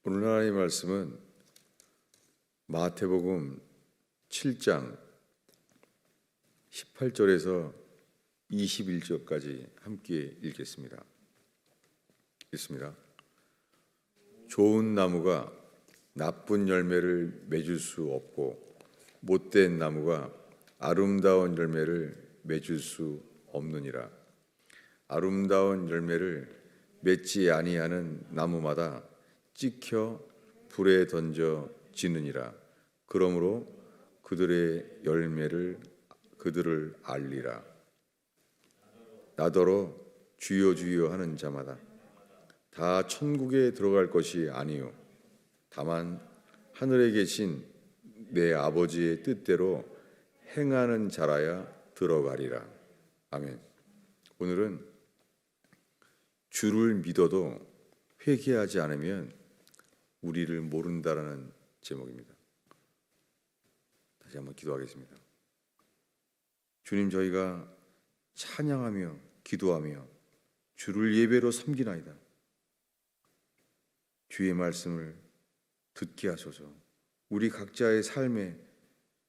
오늘 하나님의 말씀은 마태복음 7장 18절에서 21절까지 함께 읽겠습니다. 읽습니다. 좋은 나무가 나쁜 열매를 맺을 수 없고 못된 나무가 아름다운 열매를 맺을 수 없느니라. 아름다운 열매를 맺지 아니하는 나무마다 찍혀 불에 던져지느니라. 그러므로 그들의 열매를 그들을 알리라. 나더러 주여 주여 하는 자마다 다 천국에 들어갈 것이 아니요 다만 하늘에 계신 내 아버지의 뜻대로 행하는 자라야 들어가리라. 아멘. 오늘은 주를 믿어도 회개하지 않으면 우리를 모른다라는 제목입니다. 다시 한번 기도하겠습니다. 주님, 저희가 찬양하며 기도하며 주를 예배로 섬기나이다. 주의 말씀을 듣게 하소서. 우리 각자의 삶에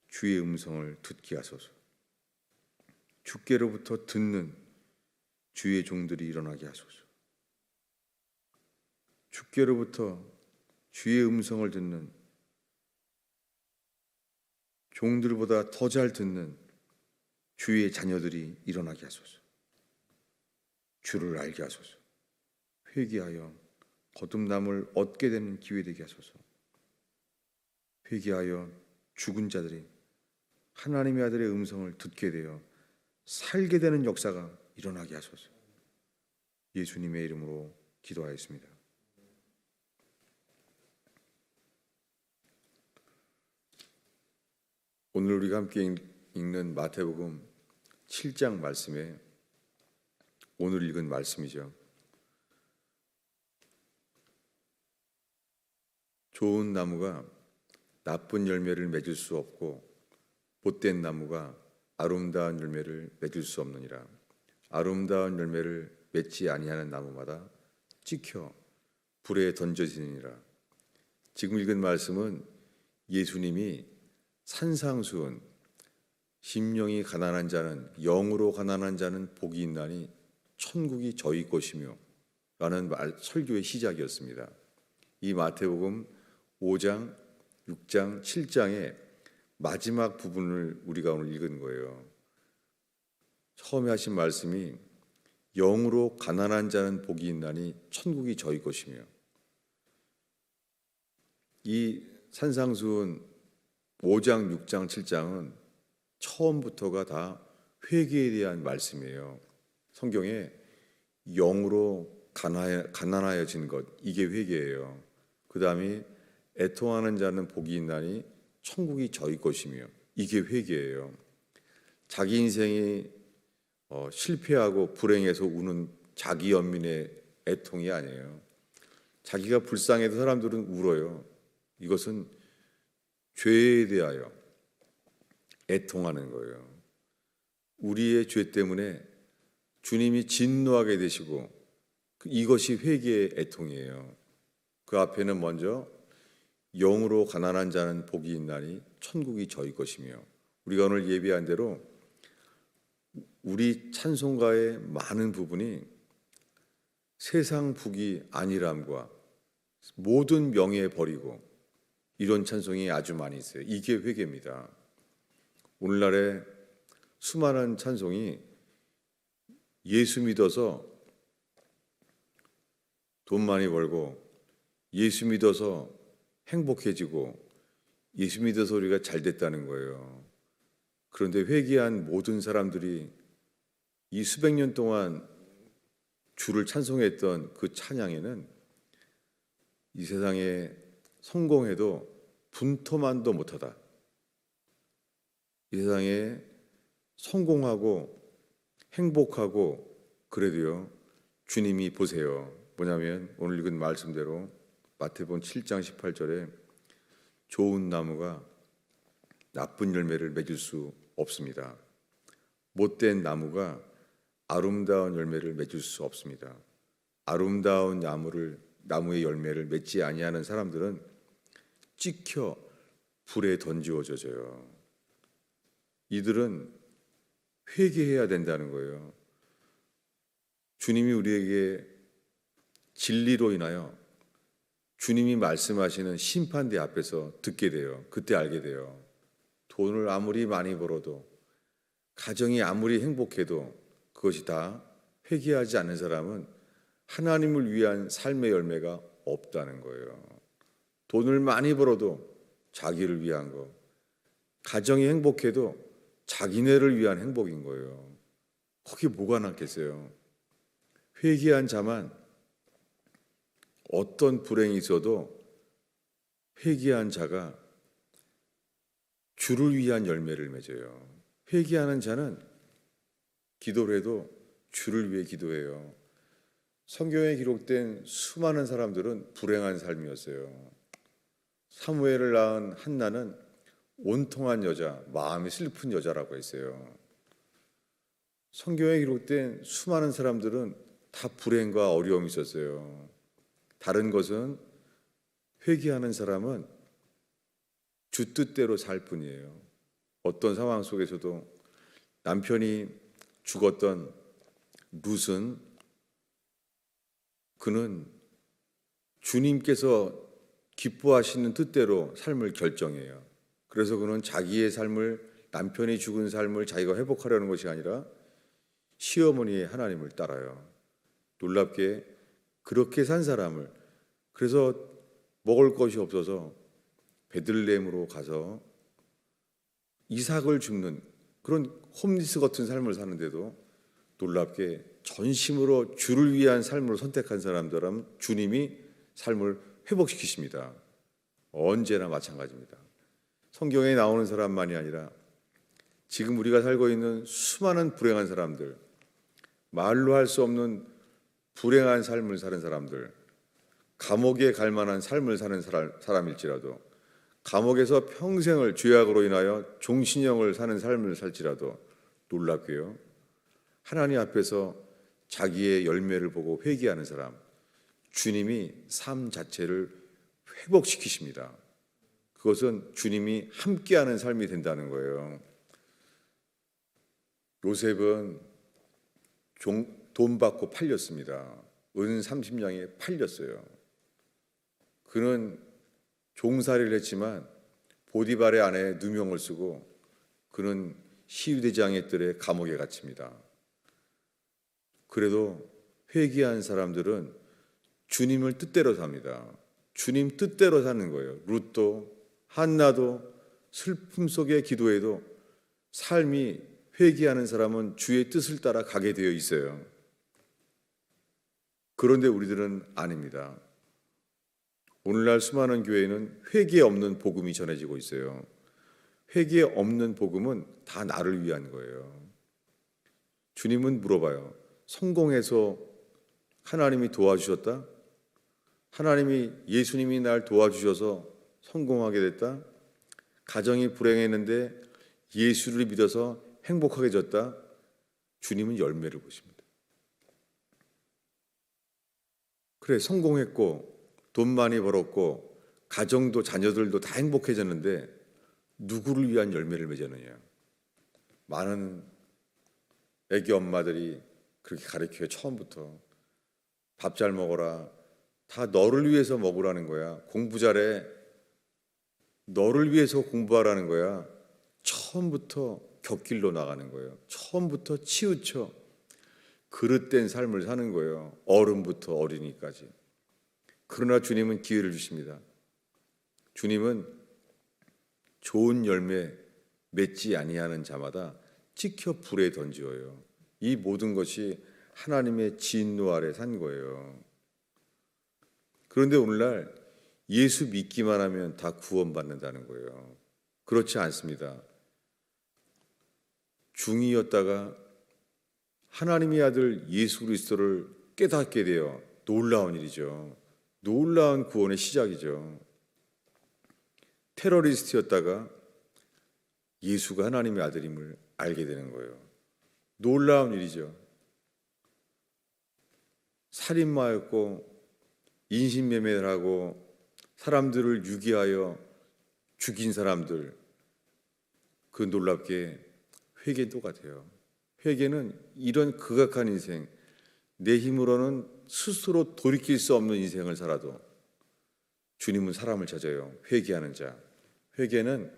주의 음성을 듣게 하소서. 주께로부터 듣는 주의 종들이 일어나게 하소서. 주께로부터 주의 음성을 듣는, 종들보다 더 잘 듣는 주의 자녀들이 일어나게 하소서. 주를 알게 하소서. 회개하여 거듭남을 얻게 되는 기회 되게 하소서. 회개하여 죽은 자들이 하나님의 아들의 음성을 듣게 되어 살게 되는 역사가 일어나게 하소서. 예수님의 이름으로 기도하였습니다. 오늘 우리가 함께 읽는 마태복음 7장 말씀에 오늘 읽은 말씀이죠. 좋은 나무가 나쁜 열매를 맺을 수 없고 못된 나무가 아름다운 열매를 맺을 수 없느니라. 아름다운 열매를 맺지 아니하는 나무마다 찍혀 불에 던져지느니라. 지금 읽은 말씀은 예수님이 산상수훈, 심령이 가난한 자는, 영으로 가난한 자는 복이 있나니 천국이 저희 것이며 라는 설교의 시작이었습니다. 이 마태복음 5장, 6장, 7장의 마지막 부분을 우리가 오늘 읽은 거예요. 처음에 하신 말씀이 영으로 가난한 자는 복이 있나니 천국이 저희 것이며, 이 산상수훈 5장, 6장, 7장은 처음부터가 다 회개에 대한 말씀이에요. 성경에 영으로 가난하여진 것, 이게 회개예요. 그 다음에 애통하는 자는 복이 있나니 천국이 저희 것이며, 이게 회개예요. 자기 인생이 실패하고 불행해서 우는 자기 연민의 애통이 아니에요. 자기가 불쌍해도 사람들은 울어요. 이것은 죄에 대하여 애통하는 거예요. 우리의 죄 때문에 주님이 진노하게 되시고, 이것이 회개의 애통이에요. 그 앞에는 먼저 영으로 가난한 자는 복이 있나니 천국이 저희 것이며, 우리가 오늘 예배한 대로 우리 찬송가의 많은 부분이 세상 북이 안일함과 모든 명예 버리고 이런 찬송이 아주 많이 있어요. 이게 회개입니다. 오늘날의 수많은 찬송이 예수 믿어서 돈 많이 벌고, 예수 믿어서 행복해지고, 예수 믿어서 우리가 잘 됐다는 거예요. 그런데 회개한 모든 사람들이 이 수백 년 동안 주를 찬송했던 그 찬양에는 이 세상에 성공해도 분토만도 못하다. 이 세상에 성공하고 행복하고 그래도요, 주님이 보세요. 뭐냐면 오늘 읽은 말씀대로 마태복음 7장 18절에 좋은 나무가 나쁜 열매를 맺을 수 없습니다. 못된 나무가 아름다운 열매를 맺을 수 없습니다. 아름다운 나무를 나무의 열매를 맺지 아니하는 사람들은 찍혀 불에 던지워져요. 이들은 회개해야 된다는 거예요. 주님이 우리에게 진리로 인하여 주님이 말씀하시는 심판대 앞에서 듣게 돼요. 그때 알게 돼요. 돈을 아무리 많이 벌어도, 가정이 아무리 행복해도 그것이 다 회개하지 않는 사람은 하나님을 위한 삶의 열매가 없다는 거예요. 돈을 많이 벌어도 자기를 위한 거, 가정이 행복해도 자기네를 위한 행복인 거예요. 거기 뭐가 남겠어요? 회개한 자만 어떤 불행이 있어도 회개한 자가 주를 위한 열매를 맺어요. 회개하는 자는 기도를 해도 주를 위해 기도해요. 성경에 기록된 수많은 사람들은 불행한 삶이었어요. 사무엘을 낳은 한나는 온통한 여자, 마음이 슬픈 여자라고 했어요. 성경에 기록된 수많은 사람들은 다 불행과 어려움이 있었어요. 다른 것은 회개하는 사람은 주 뜻대로 살 뿐이에요. 어떤 상황 속에서도 남편이 죽었던 룻은 그는 주님께서 기뻐하시는 뜻대로 삶을 결정해요. 그래서 그는 자기의 삶을, 남편이 죽은 삶을 자기가 회복하려는 것이 아니라 시어머니의 하나님을 따라요. 놀랍게 그렇게 산 사람을, 그래서 먹을 것이 없어서 베들레헴으로 가서 이삭을 줍는 그런 홈리스 같은 삶을 사는데도 놀랍게 전심으로 주를 위한 삶을 선택한 사람들은 주님이 삶을 회복시키십니다. 언제나 마찬가지입니다. 성경에 나오는 사람만이 아니라 지금 우리가 살고 있는 수많은 불행한 사람들, 말로 할 수 없는 불행한 삶을 사는 사람들, 감옥에 갈 만한 삶을 사는 사람일지라도, 감옥에서 평생을 죄악으로 인하여 종신형을 사는 삶을 살지라도 놀랍게요, 하나님 앞에서 자기의 열매를 보고 회개하는 사람, 주님이 삶 자체를 회복시키십니다. 그것은 주님이 함께하는 삶이 된다는 거예요. 요셉은 돈 받고 팔렸습니다. 은 30냥에 팔렸어요. 그는 종살이를 했지만 보디발의 아내에 누명을 쓰고 그는 시위대장의 뜰에 감옥에 갇힙니다. 그래도 회개한 사람들은 주님을 뜻대로 삽니다. 주님 뜻대로 사는 거예요. 룻도 한나도 슬픔 속에 기도해도 삶이, 회개하는 사람은 주의 뜻을 따라 가게 되어 있어요. 그런데 우리들은 아닙니다. 오늘날 수많은 교회는 회개 없는 복음이 전해지고 있어요. 회개 없는 복음은 다 나를 위한 거예요. 주님은 물어봐요. 성공해서 하나님이 도와주셨다? 하나님이, 예수님이 날 도와주셔서 성공하게 됐다? 가정이 불행했는데 예수를 믿어서 행복하게 졌다? 주님은 열매를 보십니다. 그래, 성공했고 돈 많이 벌었고 가정도 자녀들도 다 행복해졌는데 누구를 위한 열매를 맺었느냐? 많은 애기 엄마들이 그렇게 가르쳐요. 처음부터 밥 잘 먹어라, 다 너를 위해서 먹으라는 거야. 공부 잘해, 너를 위해서 공부하라는 거야. 처음부터 곁길로 나가는 거예요. 처음부터 치우쳐 그릇된 삶을 사는 거예요. 어른부터 어린이까지. 그러나 주님은 기회를 주십니다. 주님은 좋은 열매 맺지 아니하는 자마다 찍혀 불에 던지어요. 이 모든 것이 하나님의 진노 아래 산 거예요. 그런데 오늘날 예수 믿기만 하면 다 구원받는다는 거예요. 그렇지 않습니다. 중이었다가 하나님의 아들 예수 그리스도를 깨닫게 되어 놀라운 일이죠. 놀라운 구원의 시작이죠. 테러리스트였다가 예수가 하나님의 아들임을 알게 되는 거예요. 놀라운 일이죠. 살인마였고 인신매매를 하고 사람들을 유기하여 죽인 사람들, 그 놀랍게 회개는 똑같아요. 회개는 이런 극악한 인생, 내 힘으로는 스스로 돌이킬 수 없는 인생을 살아도 주님은 사람을 찾아요. 회개하는 자. 회개는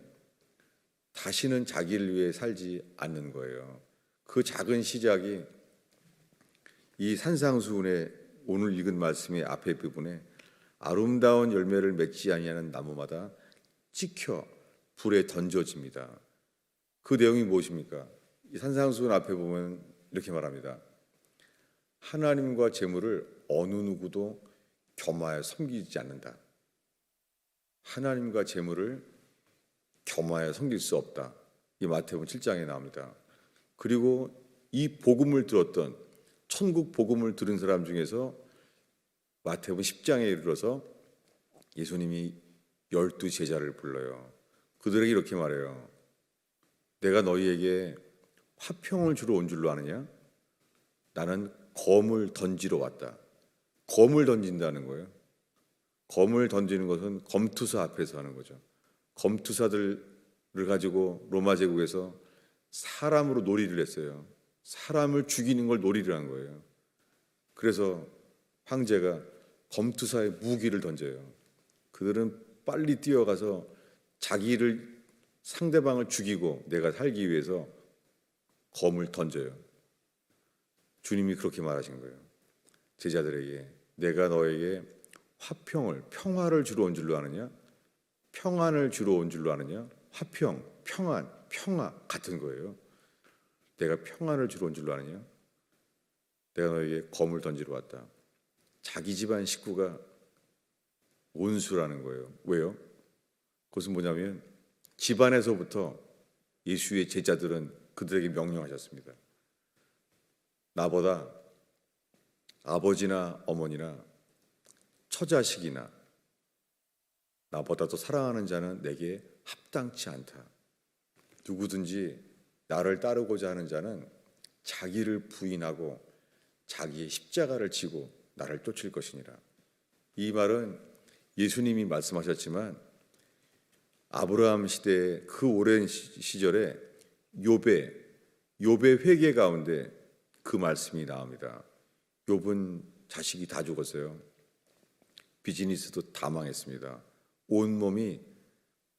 다시는 자기를 위해 살지 않는 거예요. 그 작은 시작이 이 산상수훈의 오늘 읽은 말씀의 앞에 부분에 아름다운 열매를 맺지 아니하는 나무마다 찍혀 불에 던져집니다. 그 내용이 무엇입니까? 이 산상수훈 앞에 보면 이렇게 말합니다. 하나님과 재물을 어느 누구도 겸하여 섬기지 않는다. 하나님과 재물을 겸하여 섬길 수 없다. 이 마태복음 7장에 나옵니다. 그리고 이 복음을 들었던 천국 복음을 들은 사람 중에서 마태복음 10장에 이르러서 예수님이 12 제자를 불러요. 그들에게 이렇게 말해요. 내가 너희에게 화평을 주러 온 줄로 아느냐? 나는 검을 던지러 왔다. 검을 던진다는 거예요. 검을 던지는 것은 검투사 앞에서 하는 거죠. 검투사들을 가지고 로마 제국에서 사람으로 놀이를 했어요. 사람을 죽이는 걸 놀이를 한 거예요. 그래서 황제가 검투사의 무기를 던져요. 그들은 빨리 뛰어가서 자기를 상대방을 죽이고 내가 살기 위해서 검을 던져요. 주님이 그렇게 말하신 거예요. 제자들에게 내가 너에게 화평을, 평화를 주러 온 줄로 아느냐? 평안을 주러 온 줄로 아느냐? 화평, 평안, 평화 같은 거예요. 내가 평안을 주러 온 줄로 아느냐? 내가 너에게 검을 던지러 왔다. 자기 집안 식구가 원수라는 거예요. 왜요? 그것은 뭐냐면 집안에서부터 예수의 제자들은 그들에게 명령하셨습니다. 나보다 아버지나 어머니나 처자식이나 나보다 더 사랑하는 자는 내게 합당치 않다. 누구든지 나를 따르고자 하는 자는 자기를 부인하고 자기의 십자가를 지고 나를 쫓을 것이니라. 이 말은 예수님이 말씀하셨지만 아브라함 시대의 그 오랜 시절에 욥의 회개 가운데 그 말씀이 나옵니다. 욥은 자식이 다 죽었어요. 비즈니스도 다 망했습니다. 온몸이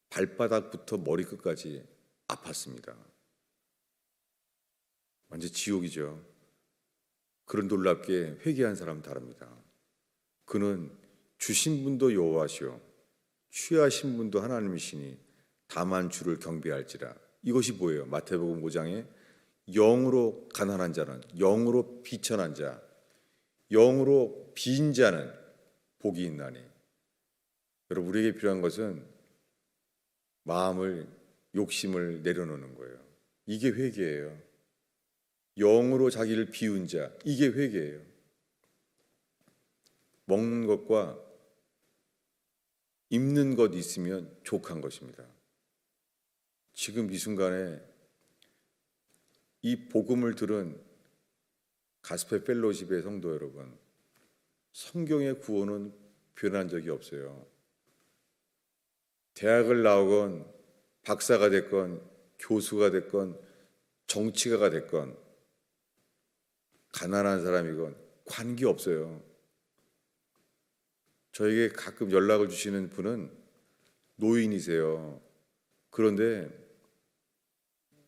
발바닥부터 머리끝까지 아팠습니다. 완전 지옥이죠. 그런 놀랍게 회개한 사람은 다릅니다. 그는 주신 분도 여호와시오 취하신 분도 하나님이시니 다만 주를 경배할지라. 이것이 뭐예요? 마태복음 5장에 영으로 가난한 자는, 영으로 비천한 자, 영으로 빈 자는 복이 있나니. 여러분, 우리에게 필요한 것은 마음을, 욕심을 내려놓는 거예요. 이게 회개예요. 영으로 자기를 비운 자, 이게 회개예요. 먹는 것과 입는 것 있으면 족한 것입니다. 지금 이 순간에 이 복음을 들은 가스펠 펠로십의 성도 여러분, 성경의 구원은 변한 적이 없어요. 대학을 나오건 박사가 됐건 교수가 됐건 정치가가 됐건 가난한 사람이건 관계없어요. 저에게 가끔 연락을 주시는 분은 노인이세요. 그런데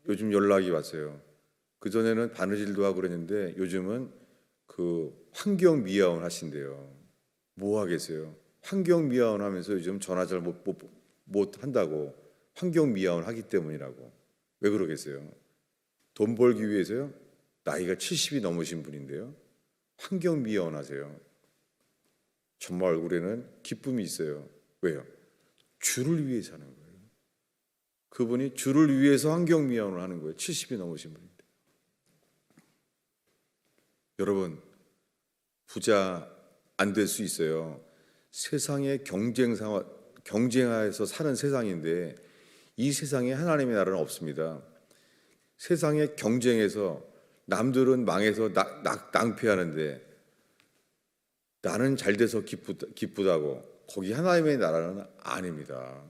요즘 연락이 왔어요. 그전에는 바느질도 하고 그랬는데 요즘은 그 환경미화원 하신대요. 뭐 하겠어요? 환경미화원 하면서 요즘 전화 잘 못 한다고. 환경미화원 하기 때문이라고. 왜 그러겠어요? 돈 벌기 위해서요? 나이가 70이 넘으신 분인데요. 환경미화원 하세요. 정말 얼굴에는 기쁨이 있어요. 왜요? 주를 위해 사는 거예요. 그분이 주를 위해서 환경미화원을 하는 거예요. 70이 넘으신 분인데. 여러분, 부자 안 될 수 있어요. 세상의 경쟁하에서 사는 세상인데 이 세상에 하나님의 나라는 없습니다. 세상의 경쟁에서 남들은 망해서 낭패하는데 나는 잘 돼서 기쁘다고 거기 하나님의 나라는 아닙니다.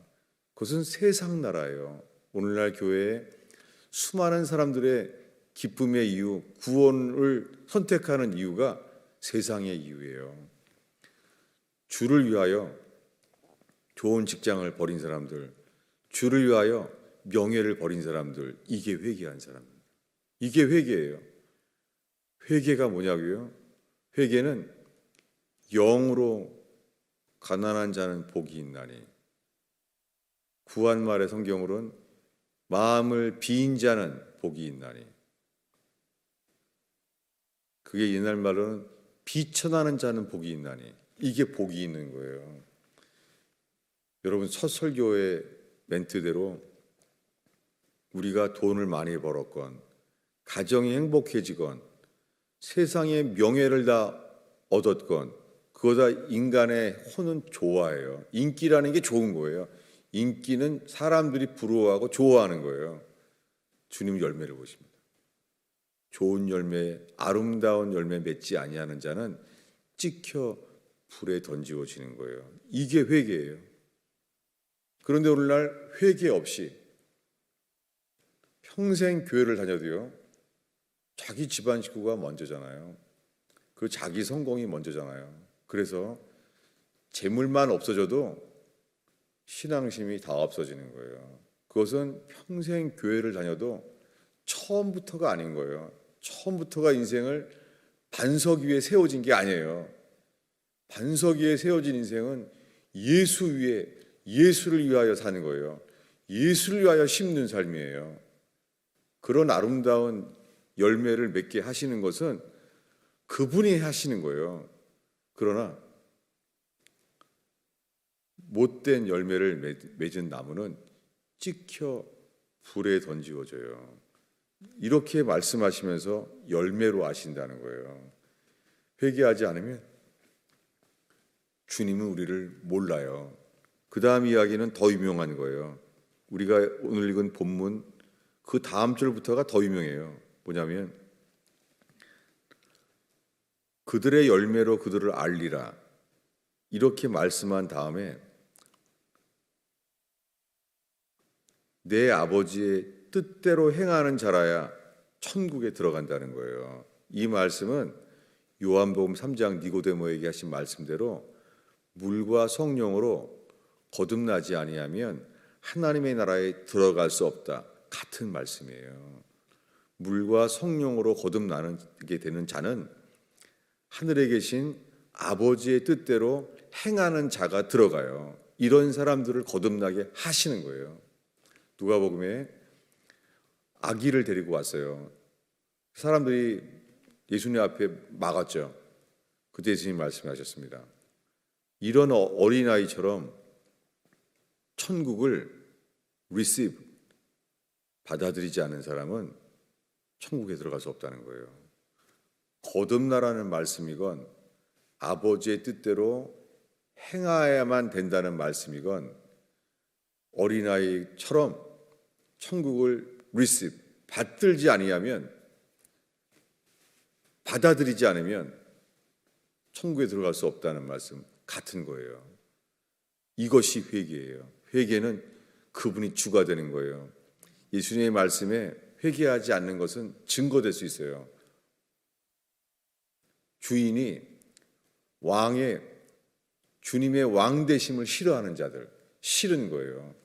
그것은 세상 나라예요. 오늘날 교회에 수많은 사람들의 기쁨의 이유, 구원을 선택하는 이유가 세상의 이유예요. 주를 위하여 좋은 직장을 버린 사람들, 주를 위하여 명예를 버린 사람들, 이게 회개한 사람입니다. 이게 회개예요. 회개가 뭐냐고요? 회개는 영으로 가난한 자는 복이 있나니, 구한말의 성경으로는 마음을 비인 자는 복이 있나니, 그게 옛날 말로는 비천하는 자는 복이 있나니, 이게 복이 있는 거예요. 여러분, 첫 설교의 멘트대로 우리가 돈을 많이 벌었건, 가정이 행복해지건, 세상의 명예를 다 얻었건, 그거 다 인간의 혼은 좋아해요. 인기라는 게 좋은 거예요. 인기는 사람들이 부러워하고 좋아하는 거예요. 주님 열매를 보십니다. 좋은 열매, 아름다운 열매 맺지 아니하는 자는 찍혀 불에 던지워지는 거예요. 이게 회개예요. 그런데 오늘날 회개 없이 평생 교회를 다녀도요, 자기 집안 식구가 먼저잖아요. 그 자기 성공이 먼저잖아요. 그래서 재물만 없어져도 신앙심이 다 없어지는 거예요. 그것은 평생 교회를 다녀도 처음부터가 아닌 거예요. 처음부터가 인생을 반석 위에 세워진 게 아니에요. 반석 위에 세워진 인생은 예수 위에, 예수를 위하여 사는 거예요. 예수를 위하여 심는 삶이에요. 그런 아름다운 열매를 맺게 하시는 것은 그분이 하시는 거예요. 그러나 못된 열매를 맺은 나무는 찍혀 불에 던지워져요. 이렇게 말씀하시면서 열매로 아신다는 거예요. 회개하지 않으면 주님은 우리를 몰라요. 그 다음 이야기는 더 유명한 거예요. 우리가 오늘 읽은 본문 그 다음 절부터가 더 유명해요. 뭐냐면 그들의 열매로 그들을 알리라, 이렇게 말씀한 다음에 내 아버지의 뜻대로 행하는 자라야 천국에 들어간다는 거예요. 이 말씀은 요한복음 3장 니고데모에게 하신 말씀대로 물과 성령으로 거듭나지 아니하면 하나님의 나라에 들어갈 수 없다, 같은 말씀이에요. 물과 성령으로 거듭나게 되는 자는 하늘에 계신 아버지의 뜻대로 행하는 자가 들어가요. 이런 사람들을 거듭나게 하시는 거예요. 누가복음에 아기를 데리고 왔어요. 사람들이 예수님 앞에 막았죠. 그때 예수님 말씀하셨습니다. 이런 어린아이처럼 천국을 receive, 받아들이지 않은 사람은 천국에 들어갈 수 없다는 거예요. 거듭나라는 말씀이건 아버지의 뜻대로 행하야만 된다는 말씀이건 어린아이처럼 천국을 receive, 받들지 아니하면, 받아들이지 않으면 천국에 들어갈 수 없다는 말씀 같은 거예요. 이것이 회개예요. 회개는 그분이 주가 되는 거예요. 예수님의 말씀에 회개하지 않는 것은 증거될 수 있어요. 주인이 왕의, 주님의 왕되심을 싫어하는 자들, 싫은 거예요.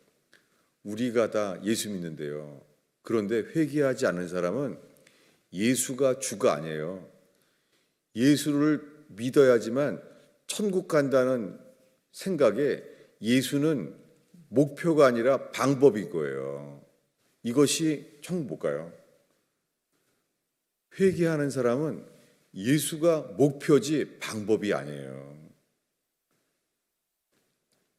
우리가 다 예수 믿는데요. 그런데 회개하지 않는 사람은 예수가 주가 아니에요. 예수를 믿어야지만 천국 간다는 생각에 예수는 목표가 아니라 방법인 거예요. 이것이 천국 못 가요. 회개하는 사람은 예수가 목표지 방법이 아니에요.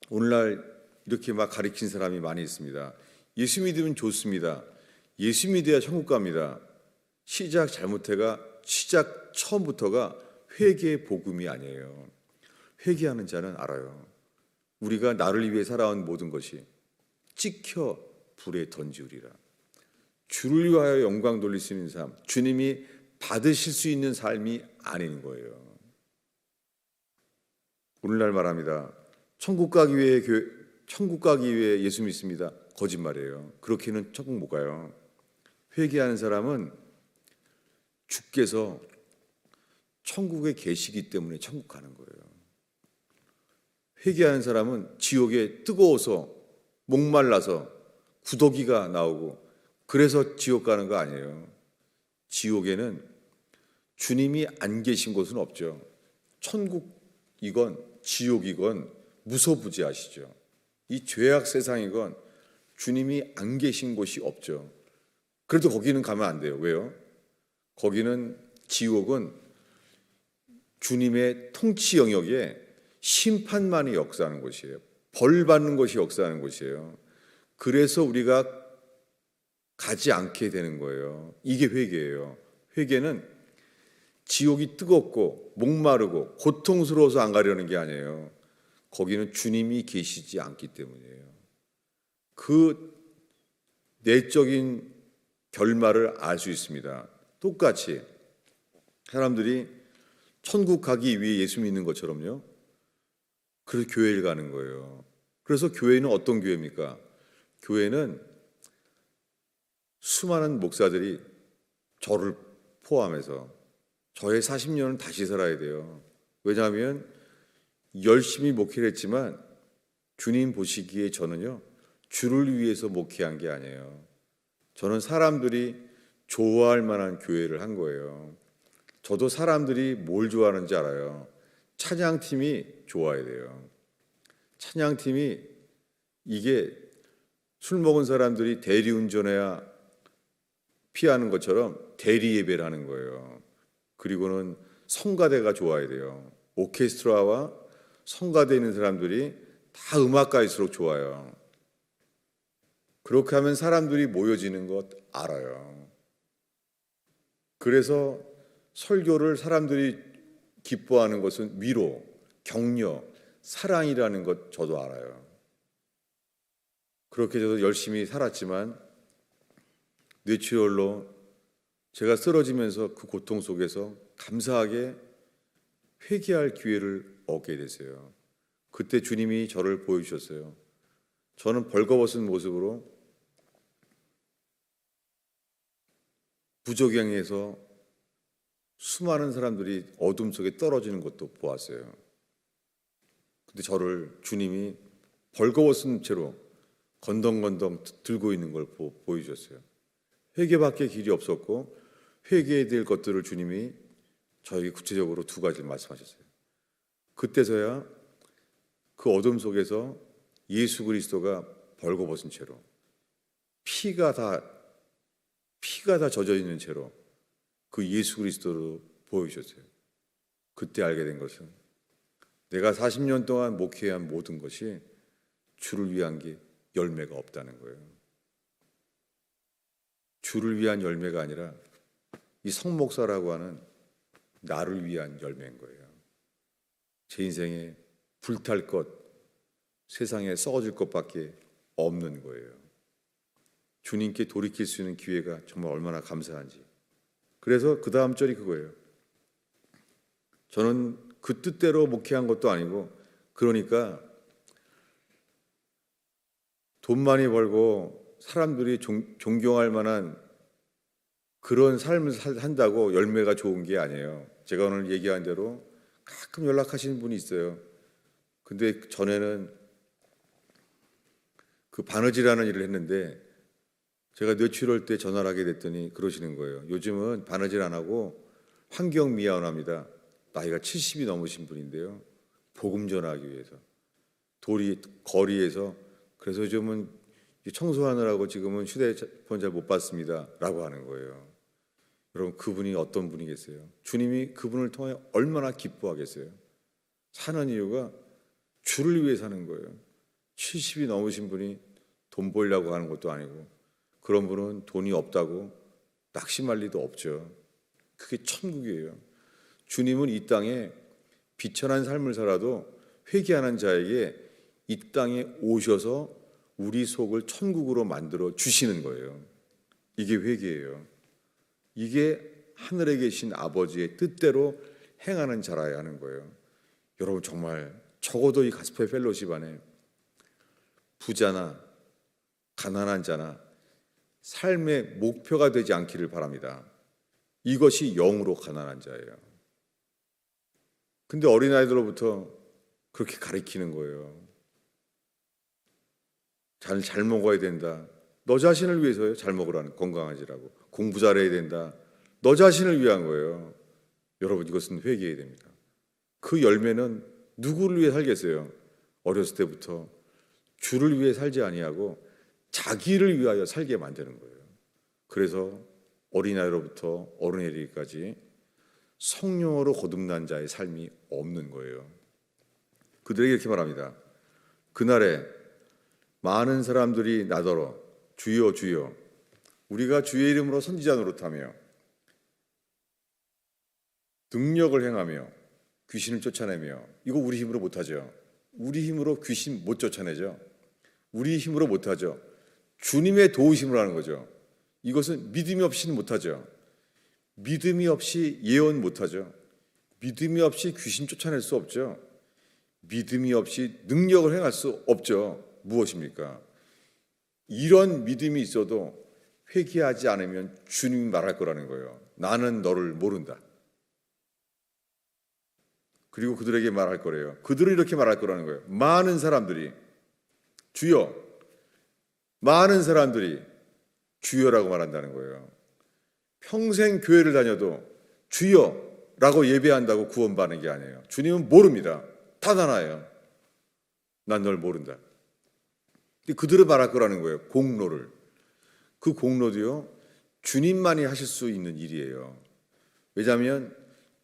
오늘날 이렇게 막 가르친 사람이 많이 있습니다. 예수 믿으면 좋습니다. 예수 믿어야 천국 갑니다. 시작 잘못해가 시작 처음부터가 회개의 복음이 아니에요. 회개하는 자는 알아요. 우리가 나를 위해 살아온 모든 것이 찍혀 불에 던지우리라. 주를 위하여 영광 돌릴 수 있는 삶, 주님이 받으실 수 있는 삶이 아닌 거예요. 오늘날 말합니다. 천국 가기 위해 예수 믿습니다. 거짓말이에요. 그렇게는 천국 못 가요. 회개하는 사람은 주께서 천국에 계시기 때문에 천국 가는 거예요. 회개하는 사람은 지옥에 뜨거워서 목말라서 구더기가 나오고 그래서 지옥 가는 거 아니에요. 지옥에는 주님이 안 계신 곳은 없죠. 천국이건 지옥이건 무소부지하시죠. 이 죄악 세상이건 주님이 안 계신 곳이 없죠. 그래도 거기는 가면 안 돼요. 왜요? 거기는 지옥은 주님의 통치 영역에 심판만이 역사하는 곳이에요. 벌 받는 것이 역사하는 곳이에요. 그래서 우리가 가지 않게 되는 거예요. 이게 회개예요. 회개는 지옥이 뜨겁고 목마르고 고통스러워서 안 가려는 게 아니에요. 거기는 주님이 계시지 않기 때문이에요. 그 내적인 결말을 알 수 있습니다. 똑같이 사람들이 천국 가기 위해 예수 믿는 것처럼요. 그래서 교회를 가는 거예요. 그래서 교회는 어떤 교회입니까? 교회는 수많은 목사들이 저를 포함해서 저의 40년은 다시 살아야 돼요. 왜냐하면 열심히 목회를 했지만 주님 보시기에 저는요, 주를 위해서 목회한 게 아니에요. 저는 사람들이 좋아할 만한 교회를 한 거예요. 저도 사람들이 뭘 좋아하는지 알아요. 찬양팀이 좋아야 돼요. 찬양팀이 이게 술 먹은 사람들이 대리운전해야 피하는 것처럼 대리 예배를 하는 거예요. 그리고는 성가대가 좋아야 돼요. 오케스트라와 성가대 있는 사람들이 다 음악가일수록 좋아요. 그렇게 하면 사람들이 모여지는 것 알아요. 그래서 설교를 사람들이 기뻐하는 것은 위로, 격려, 사랑이라는 것 저도 알아요. 그렇게 저도 열심히 살았지만 뇌출혈로 제가 쓰러지면서 그 고통 속에서 감사하게 회개할 기회를 얻게 됐어요. 그때 주님이 저를 보여주셨어요. 저는 벌거벗은 모습으로 부적양에서 수많은 사람들이 어둠 속에 떨어지는 것도 보았어요. 근데 저를 주님이 벌거벗은 채로 건덩건덩 들고 있는 걸 보여주셨어요. 회개밖에 길이 없었고 회개해야 될 것들을 주님이 저에게 구체적으로 두 가지를 말씀하셨어요. 그때서야 그 어둠 속에서 예수 그리스도가 벌거벗은 채로 피가 다 젖어 있는 채로 그 예수 그리스도를 보여주셨어요. 그때 알게 된 것은 내가 40년 동안 목회한 모든 것이 주를 위한 게 열매가 없다는 거예요. 주를 위한 열매가 아니라 이 성목사라고 하는 나를 위한 열매인 거예요. 제 인생에 불탈 것, 세상에 썩어질 것밖에 없는 거예요. 주님께 돌이킬 수 있는 기회가 정말 얼마나 감사한지. 그래서 그 다음 절이 그거예요. 저는 그 뜻대로 목회한 것도 아니고, 그러니까 돈 많이 벌고 사람들이 존경할 만한 그런 삶을 산다고 열매가 좋은 게 아니에요. 제가 오늘 얘기한 대로 가끔 연락하시는 분이 있어요. 근데 전에는 그 바느질하는 일을 했는데 제가 뇌출혈 때 전화를 하게 됐더니 그러시는 거예요. 요즘은 바느질 안 하고 환경미화원합니다. 나이가 70이 넘으신 분인데요. 복음 전하기 위해서 거리에서 그래서 요즘은 청소하느라고 지금은 휴대폰 잘 못 받습니다 라고 하는 거예요. 여러분, 그분이 어떤 분이겠어요? 주님이 그분을 통해 얼마나 기뻐하겠어요? 사는 이유가 주를 위해 사는 거예요. 70이 넘으신 분이 돈 벌려고 하는 것도 아니고, 그런 분은 돈이 없다고 낙심할 리도 없죠. 그게 천국이에요. 주님은 이 땅에 비천한 삶을 살아도 회개하는 자에게 이 땅에 오셔서 우리 속을 천국으로 만들어 주시는 거예요. 이게 회개예요. 이게 하늘에 계신 아버지의 뜻대로 행하는 자라야 하는 거예요. 여러분, 정말 적어도 이 가스펠 펠로십 안에 부자나 가난한 자나 삶의 목표가 되지 않기를 바랍니다. 이것이 영으로 가난한 자예요. 근데 어린아이들로부터 그렇게 가르치는 거예요. 잘 먹어야 된다. 너 자신을 위해서요. 잘 먹으라는, 건강하지라고. 공부 잘해야 된다. 너 자신을 위한 거예요. 여러분, 이것은 회개해야 됩니다. 그 열매는 누구를 위해 살겠어요? 어렸을 때부터 주를 위해 살지 아니하고 자기를 위하여 살게 만드는 거예요. 그래서 어린아이로부터 어른에 이르기까지 성령으로 거듭난 자의 삶이 없는 거예요. 그들에게 이렇게 말합니다. 그날에 많은 사람들이 나더러 주여 주여 우리가 주의 이름으로 선지자 노릇하며 능력을 행하며 귀신을 쫓아내며, 이거 우리 힘으로 못하죠. 우리 힘으로 귀신 못 쫓아내죠. 우리 힘으로 못하죠. 주님의 도우심으로 하는 거죠. 이것은 믿음이 없이는 못하죠. 믿음이 없이 예언 못하죠. 믿음이 없이 귀신 쫓아낼 수 없죠. 믿음이 없이 능력을 행할 수 없죠. 무엇입니까? 이런 믿음이 있어도 회개하지 않으면 주님이 말할 거라는 거예요. 나는 너를 모른다. 그리고 그들에게 말할 거래요. 그들은 이렇게 말할 거라는 거예요. 많은 사람들이 주여, 많은 사람들이 주여라고 말한다는 거예요. 평생 교회를 다녀도 주여라고 예배한다고 구원받는 게 아니에요. 주님은 모릅니다. 단 하나예요. 난 널 모른다. 그들은 말할 거라는 거예요. 공로를. 그 공로도요, 주님만이 하실 수 있는 일이에요. 왜냐하면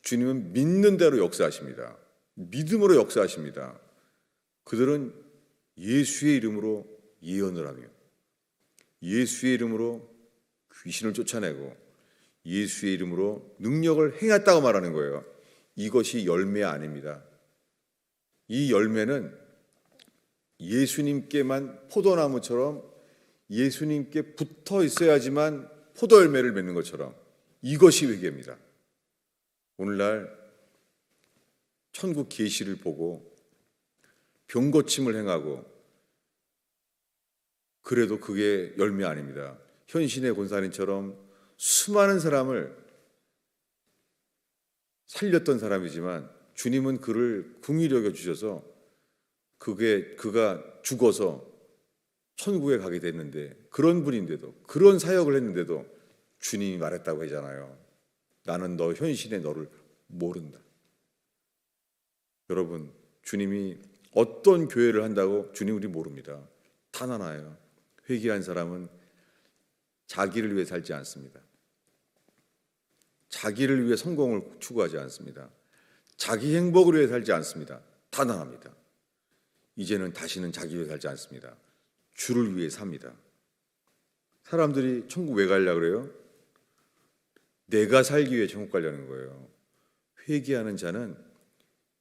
주님은 믿는 대로 역사하십니다. 믿음으로 역사하십니다. 그들은 예수의 이름으로 예언을 하며 예수의 이름으로 귀신을 쫓아내고 예수의 이름으로 능력을 행했다고 말하는 거예요. 이것이 열매 아닙니다. 이 열매는 예수님께만 포도나무처럼 예수님께 붙어 있어야지만 포도 열매를 맺는 것처럼 이것이 회개입니다. 오늘날 천국 계시를 보고 병 고침을 행하고 그래도 그게 열매 아닙니다. 현신의 권사님처럼 수많은 사람을 살렸던 사람이지만 주님은 그를 긍휼히 여겨 주셔서 그가 죽어서 천국에 가게 됐는데, 그런 분인데도, 그런 사역을 했는데도 주님이 말했다고 하잖아요. 나는 너 현신에 너를 모른다. 여러분, 주님이 어떤 교회를 한다고 주님 우리 모릅니다. 단 하나예요. 회개한 사람은 자기를 위해 살지 않습니다. 자기를 위해 성공을 추구하지 않습니다. 자기 행복을 위해 살지 않습니다. 단 하나입니다. 이제는 다시는 자기 위해 살지 않습니다. 주를 위해 삽니다. 사람들이 천국 왜 가려고 그래요? 내가 살기 위해 천국 가려는 거예요. 회개하는 자는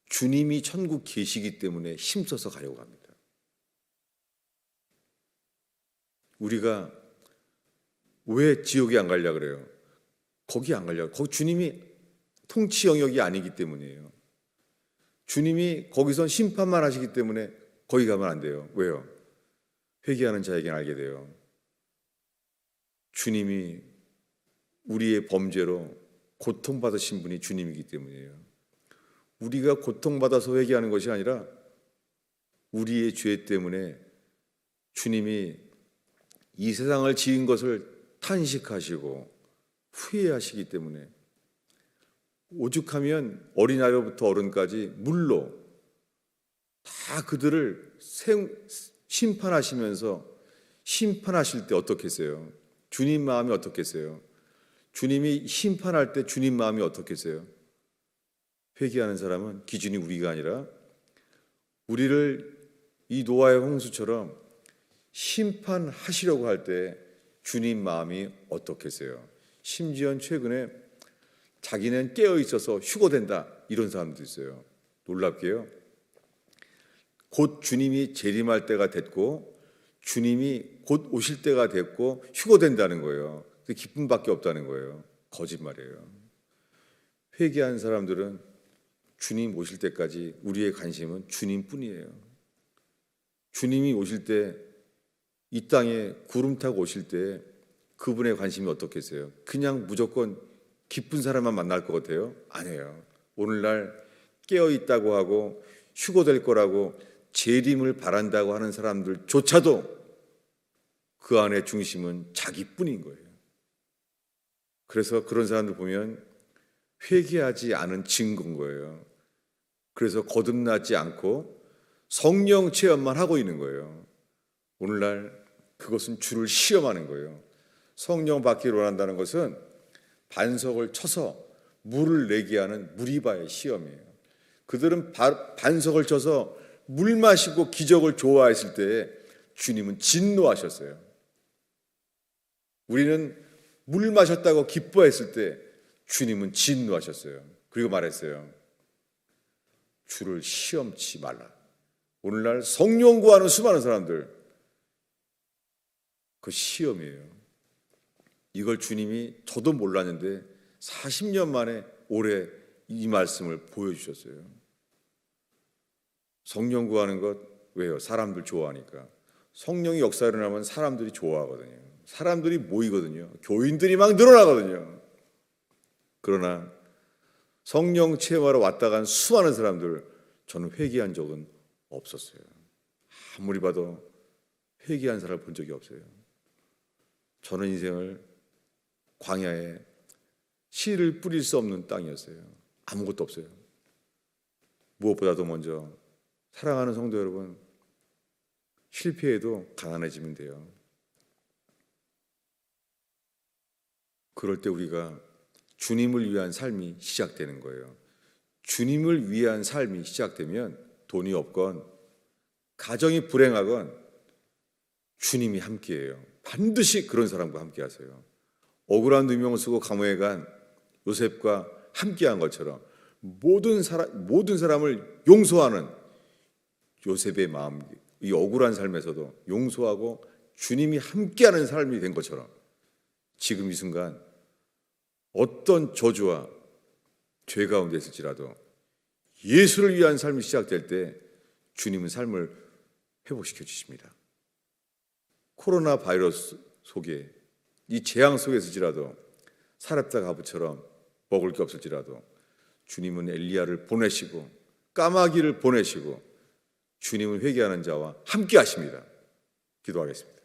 주님이 천국 계시기 때문에 힘써서 가려고 합니다. 우리가 왜 지옥에 안 가려고 그래요? 거기 안 가려고. 거기 주님이 통치 영역이 아니기 때문이에요. 주님이 거기선 심판만 하시기 때문에 거기 가면 안 돼요. 왜요? 회개하는 자에게는 알게 돼요. 주님이 우리의 범죄로 고통받으신 분이 주님이기 때문이에요. 우리가 고통받아서 회개하는 것이 아니라 우리의 죄 때문에 주님이 이 세상을 지은 것을 탄식하시고 후회하시기 때문에, 오죽하면 어린아이로부터 어른까지 물로 다 그들을 심판하시면서, 심판하실 때 어떻겠어요? 주님 마음이 어떻겠어요? 주님이 심판할 때 주님 마음이 어떻겠어요? 회개하는 사람은 기준이 우리가 아니라 우리를 이 노아의 홍수처럼 심판하시려고 할 때 주님 마음이 어떻겠어요? 심지어 최근에 자기는 깨어 있어서 휴거된다 이런 사람도 있어요. 놀랍게요. 곧 주님이 재림할 때가 됐고 주님이 곧 오실 때가 됐고 휴거된다는 거예요. 기쁨밖에 없다는 거예요. 거짓말이에요. 회개한 사람들은 주님 오실 때까지 우리의 관심은 주님뿐이에요. 주님이 오실 때, 이 땅에 구름 타고 오실 때 그분의 관심이 어떻겠어요? 그냥 무조건 기쁜 사람만 만날 것 같아요? 아니에요. 오늘날 깨어있다고 하고 휴거될 거라고 재림을 바란다고 하는 사람들조차도 그 안의 중심은 자기뿐인 거예요. 그래서 그런 사람들 보면 회개하지 않은 증거인 거예요. 그래서 거듭나지 않고 성령 체험만 하고 있는 거예요. 오늘날 그것은 주를 시험하는 거예요. 성령 받기를 원한다는 것은 반석을 쳐서 물을 내게 하는 무리바의 시험이에요. 그들은 반석을 쳐서 물 마시고 기적을 좋아했을 때 주님은 진노하셨어요. 우리는 물 마셨다고 기뻐했을 때 주님은 진노하셨어요. 그리고 말했어요. 주를 시험치 말라. 오늘날 성령 구하는 수많은 사람들, 그 시험이에요. 이걸 주님이 저도 몰랐는데 40년 만에 올해 이 말씀을 보여주셨어요. 성령 구하는 것 왜요? 사람들 좋아하니까. 성령이 역사를 일어나면 사람들이 좋아하거든요. 사람들이 모이거든요. 교인들이 막 늘어나거든요. 그러나 성령 체험하러 왔다 간 수많은 사람들, 저는 회개한 적은 없었어요. 아무리 봐도 회개한 사람을 본 적이 없어요. 저는 인생을 광야에 씨를 뿌릴 수 없는 땅이었어요. 아무것도 없어요. 무엇보다도 먼저 사랑하는 성도 여러분, 실패해도 가난해지면 돼요. 그럴 때 우리가 주님을 위한 삶이 시작되는 거예요. 주님을 위한 삶이 시작되면 돈이 없건 가정이 불행하건 주님이 함께해요. 반드시 그런 사람과 함께 하세요. 억울한 누명을 쓰고 감옥에 간 요셉과 함께한 것처럼 모든 사람을 용서하는 요셉의 마음, 이 억울한 삶에서도 용서하고 주님이 함께하는 삶이 된 것처럼 지금 이 순간 어떤 저주와 죄 가운데 있을지라도 예수를 위한 삶이 시작될 때 주님은 삶을 회복시켜 주십니다. 코로나 바이러스 속에 이 재앙 속에 있을지라도 사렙다 가부처럼 먹을 게 없을지라도 주님은 엘리야를 보내시고 까마귀를 보내시고 주님은 회개하는 자와 함께 하십니다. 기도하겠습니다.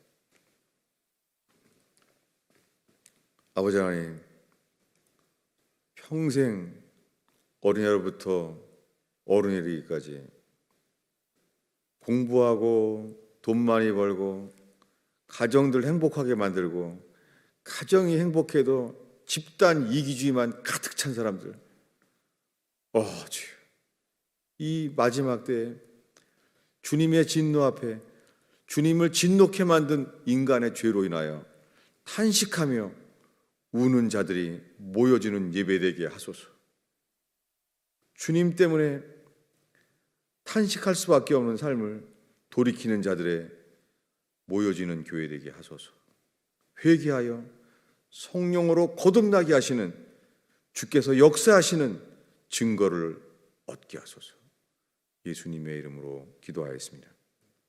아버지 하나님, 평생 어린애로부터 어른이 되기까지 공부하고 돈 많이 벌고 가정들 행복하게 만들고 가정이 행복해도 집단 이기주의만 가득 찬 사람들, 주여, 이 마지막 때에 주님의 진노 앞에 주님을 진노케 만든 인간의 죄로 인하여 탄식하며 우는 자들이 모여지는 예배되게 하소서. 주님 때문에 탄식할 수밖에 없는 삶을 돌이키는 자들의 모여지는 교회 되게 하소서. 회개하여 성령으로 거듭나게 하시는 주께서 역사하시는 증거를 얻게 하소서. 예수님의 이름으로 기도하였습니다.